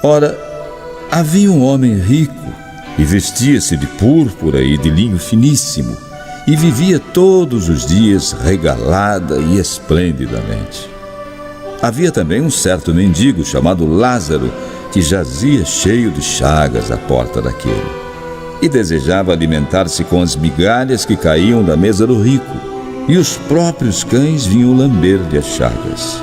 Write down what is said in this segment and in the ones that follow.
Ora, havia um homem rico, e vestia-se de púrpura e de linho finíssimo, e vivia todos os dias regalada e esplendidamente. Havia também um certo mendigo chamado Lázaro, que jazia cheio de chagas à porta daquele, e desejava alimentar-se com as migalhas que caíam da mesa do rico, e os próprios cães vinham lamber-lhe as chagas.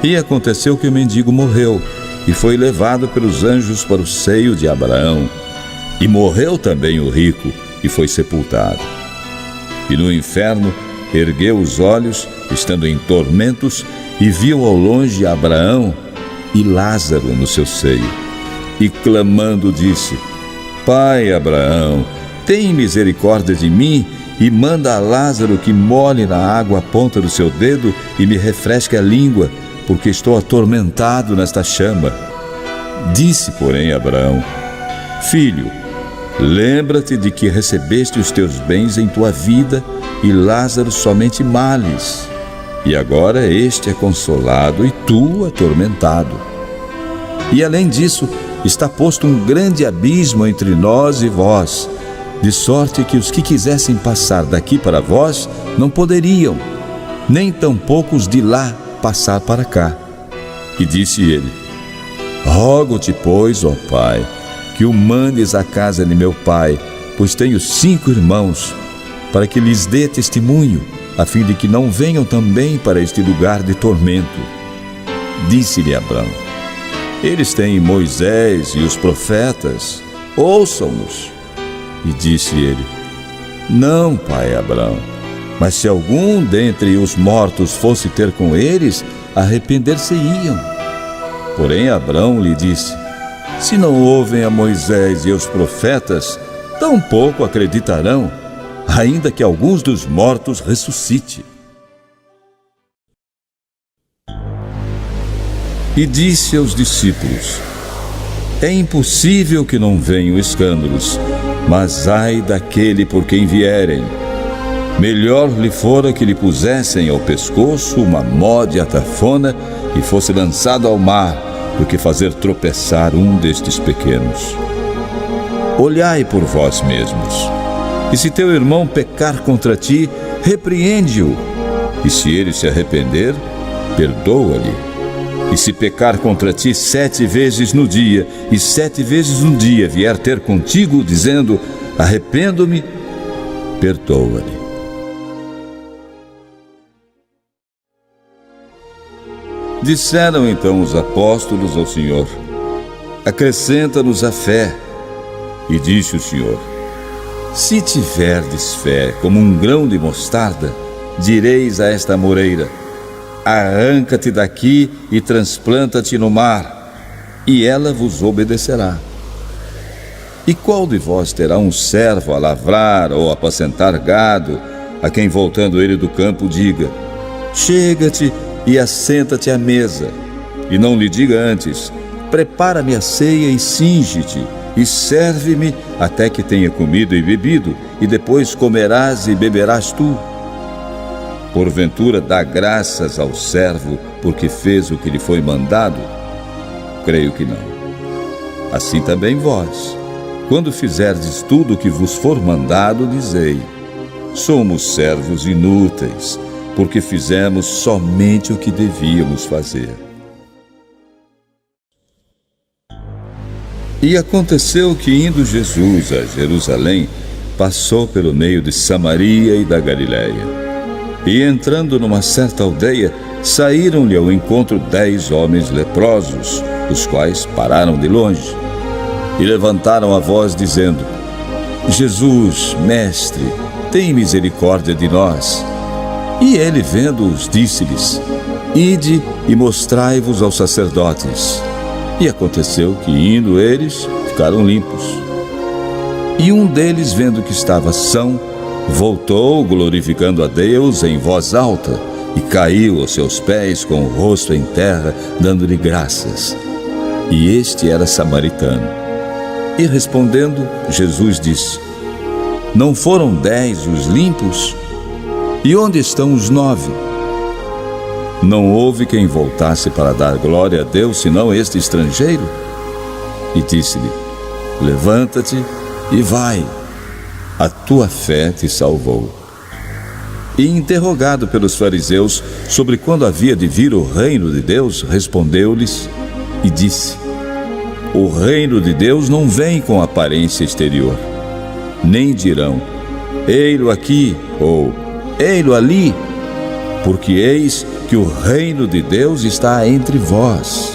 E aconteceu que o mendigo morreu, e foi levado pelos anjos para o seio de Abraão. E morreu também o rico, e foi sepultado. E no inferno ergueu os olhos, estando em tormentos, e viu ao longe Abraão e Lázaro no seu seio. E clamando disse: Pai Abraão, tem misericórdia de mim, e manda a Lázaro que molhe na água a ponta do seu dedo e me refresque a língua, porque estou atormentado nesta chama. Disse, porém, Abraão: Filho, lembra-te de que recebeste os teus bens em tua vida, e Lázaro somente males. E agora este é consolado e tu atormentado. E além disso, está posto um grande abismo entre nós e vós, de sorte que os que quisessem passar daqui para vós não poderiam, nem tampouco os de lá passar para cá. E disse ele: Rogo-te, pois, ó Pai, que o mandes à casa de meu pai, pois tenho 5 irmãos, para que lhes dê testemunho, a fim de que não venham também para este lugar de tormento. Disse-lhe Abraão: Eles têm Moisés e os profetas, ouçam-nos. E disse ele: Não, pai Abraão, mas se algum dentre os mortos fosse ter com eles, arrepender-se-iam. Porém Abraão lhe disse: Se não ouvem a Moisés e aos profetas, tampouco acreditarão, ainda que alguns dos mortos ressuscite. E disse aos discípulos: É impossível que não venham escândalos, mas ai daquele por quem vierem. Melhor lhe fora que lhe pusessem ao pescoço uma mó de atafona e fosse lançado ao mar, do que fazer tropeçar um destes pequenos. Olhai por vós mesmos. E se teu irmão pecar contra ti, repreende-o. E se ele se arrepender, perdoa-lhe. E se pecar contra ti 7 vezes no dia, e 7 vezes no dia vier ter contigo, dizendo: Arrependo-me, perdoa-lhe. Disseram então os apóstolos ao Senhor: Acrescenta-nos a fé. E disse o Senhor: Se tiverdes fé como um grão de mostarda, direis a esta moreira: Arranca-te daqui e transplanta-te no mar, e ela vos obedecerá. E qual de vós terá um servo a lavrar ou a apacentar gado, a quem voltando ele do campo diga: Chega-te e assenta-te à mesa, e não lhe diga antes: Prepara-me a ceia e cinge-te, e serve-me até que tenha comido e bebido, e depois comerás e beberás tu? Porventura dá graças ao servo porque fez o que lhe foi mandado? Creio que não. Assim também vós, quando fizerdes tudo o que vos for mandado, dizei: Somos servos inúteis, porque fizemos somente o que devíamos fazer. E aconteceu que, indo Jesus a Jerusalém, passou pelo meio de Samaria e da Galiléia. E entrando numa certa aldeia, saíram-lhe ao encontro 10 homens leprosos, os quais pararam de longe e levantaram a voz dizendo: Jesus, mestre, tem misericórdia de nós. E ele, vendo-os, disse-lhes: Ide e mostrai-vos aos sacerdotes. E aconteceu que, indo eles, ficaram limpos. E um deles, vendo que estava são, voltou, glorificando a Deus em voz alta, e caiu aos seus pés com o rosto em terra, dando-lhe graças. E este era samaritano. E respondendo, Jesus disse: Não foram 10 os limpos? E onde estão os 9? Não houve quem voltasse para dar glória a Deus, senão este estrangeiro? E disse-lhe: levanta-te e vai, a tua fé te salvou. E interrogado pelos fariseus sobre quando havia de vir o reino de Deus, respondeu-lhes e disse: o reino de Deus não vem com aparência exterior, nem dirão: ei-lo aqui ou ei-lo ali, porque eis que o reino de Deus está entre vós.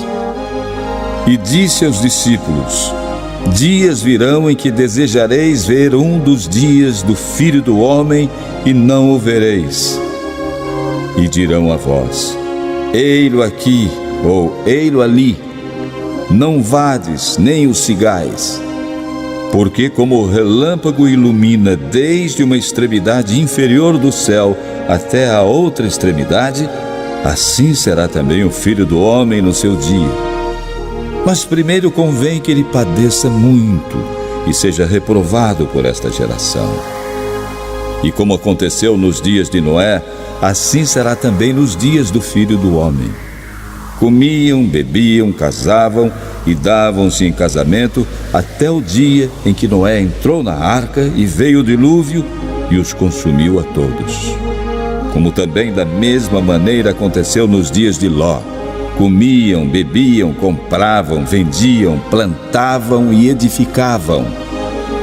E disse aos discípulos: dias virão em que desejareis ver um dos dias do Filho do Homem e não o vereis. E dirão a vós: ei-lo aqui ou ei-lo ali, não vades nem o sigais. Porque como o relâmpago ilumina desde uma extremidade inferior do céu até a outra extremidade, assim será também o Filho do Homem no seu dia. Mas primeiro convém que ele padeça muito e seja reprovado por esta geração. E como aconteceu nos dias de Noé, assim será também nos dias do Filho do Homem. Comiam, bebiam, casavam e davam-se em casamento até o dia em que Noé entrou na arca e veio o dilúvio e os consumiu a todos. Como também da mesma maneira aconteceu nos dias de Ló. Comiam, bebiam, compravam, vendiam, plantavam e edificavam.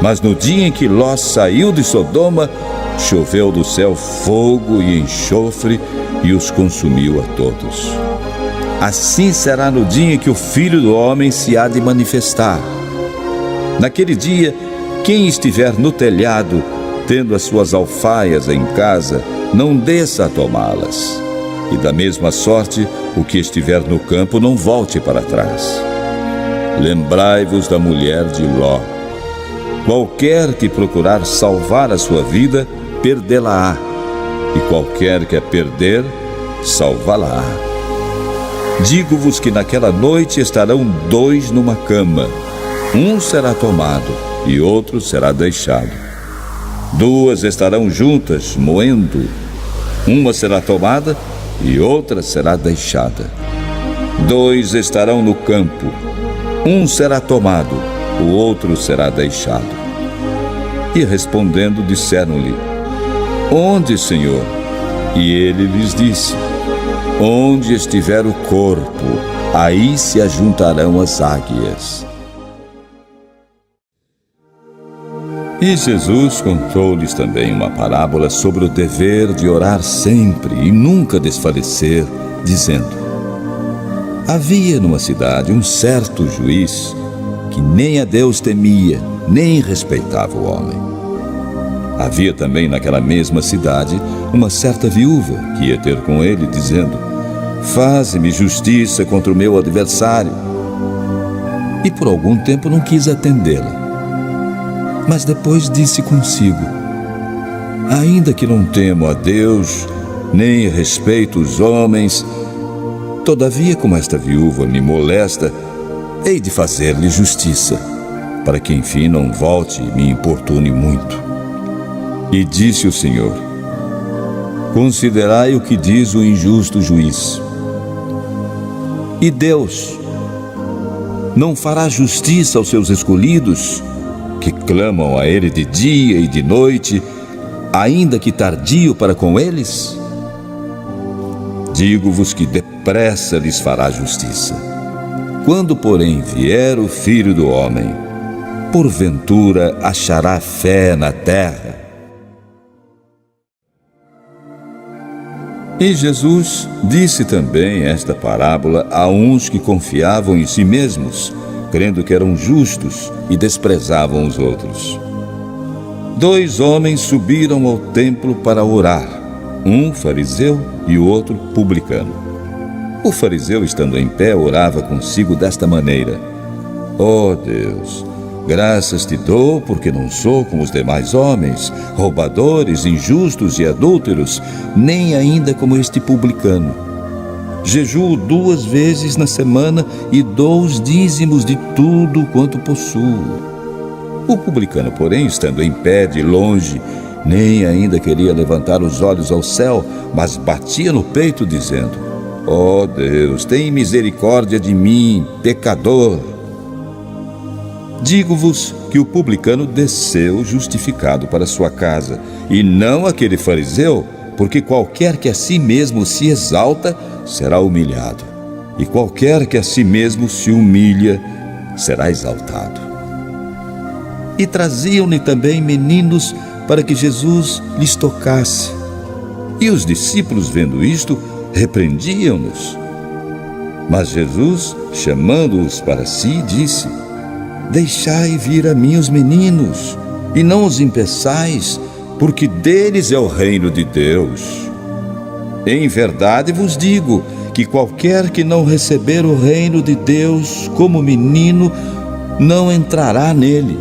Mas no dia em que Ló saiu de Sodoma, choveu do céu fogo e enxofre e os consumiu a todos. Assim será no dia em que o Filho do Homem se há de manifestar. Naquele dia, quem estiver no telhado, tendo as suas alfaias em casa, não desça a tomá-las. E da mesma sorte, o que estiver no campo não volte para trás. Lembrai-vos da mulher de Ló. Qualquer que procurar salvar a sua vida, perdê-la-á. E qualquer que a perder, salvá-la-á. Digo-vos que naquela noite estarão dois numa cama. Um será tomado e outro será deixado. Duas estarão juntas, moendo. Uma será tomada e outra será deixada. Dois estarão no campo. Um será tomado, o outro será deixado. E respondendo, disseram-lhe: onde, Senhor? E ele lhes disse: onde estiver o corpo, aí se ajuntarão as águias. E Jesus contou-lhes também uma parábola sobre o dever de orar sempre e nunca desfalecer, dizendo: havia numa cidade um certo juiz que nem a Deus temia, nem respeitava o homem. Havia também naquela mesma cidade uma certa viúva que ia ter com ele, dizendo: faze-me justiça contra o meu adversário. E por algum tempo não quis atendê-la. Mas depois disse consigo: ainda que não temo a Deus, nem respeito os homens, todavia, como esta viúva me molesta, hei de fazer-lhe justiça, para que enfim não volte e me importune muito. E disse o Senhor: considerai o que diz o injusto juiz. E Deus não fará justiça aos seus escolhidos, que clamam a Ele de dia e de noite, ainda que tardio para com eles? Digo-vos que depressa lhes fará justiça. Quando, porém, vier o Filho do Homem, porventura achará fé na terra? E Jesus disse também esta parábola a uns que confiavam em si mesmos, crendo que eram justos e desprezavam os outros. Dois homens subiram ao templo para orar, um fariseu e o outro publicano. O fariseu, estando em pé, orava consigo desta maneira: ó Deus, graças te dou porque não sou como os demais homens, roubadores, injustos e adúlteros, nem ainda como este publicano. Jejuo 2 vezes na semana e dou os dízimos de tudo quanto possuo. O publicano, porém, estando em pé de longe, nem ainda queria levantar os olhos ao céu, mas batia no peito, dizendo: Ó Deus, tem misericórdia de mim, pecador. Digo-vos que o publicano desceu justificado para sua casa, e não aquele fariseu, porque qualquer que a si mesmo se exalta, será humilhado, e qualquer que a si mesmo se humilha, será exaltado. E traziam-lhe também meninos para que Jesus lhes tocasse. E os discípulos, vendo isto, repreendiam-nos. Mas Jesus, chamando-os para si, disse: Deixai vir a mim os meninos, e não os impeçais, porque deles é o reino de Deus. Em verdade vos digo que qualquer que não receber o reino de Deus como menino, não entrará nele.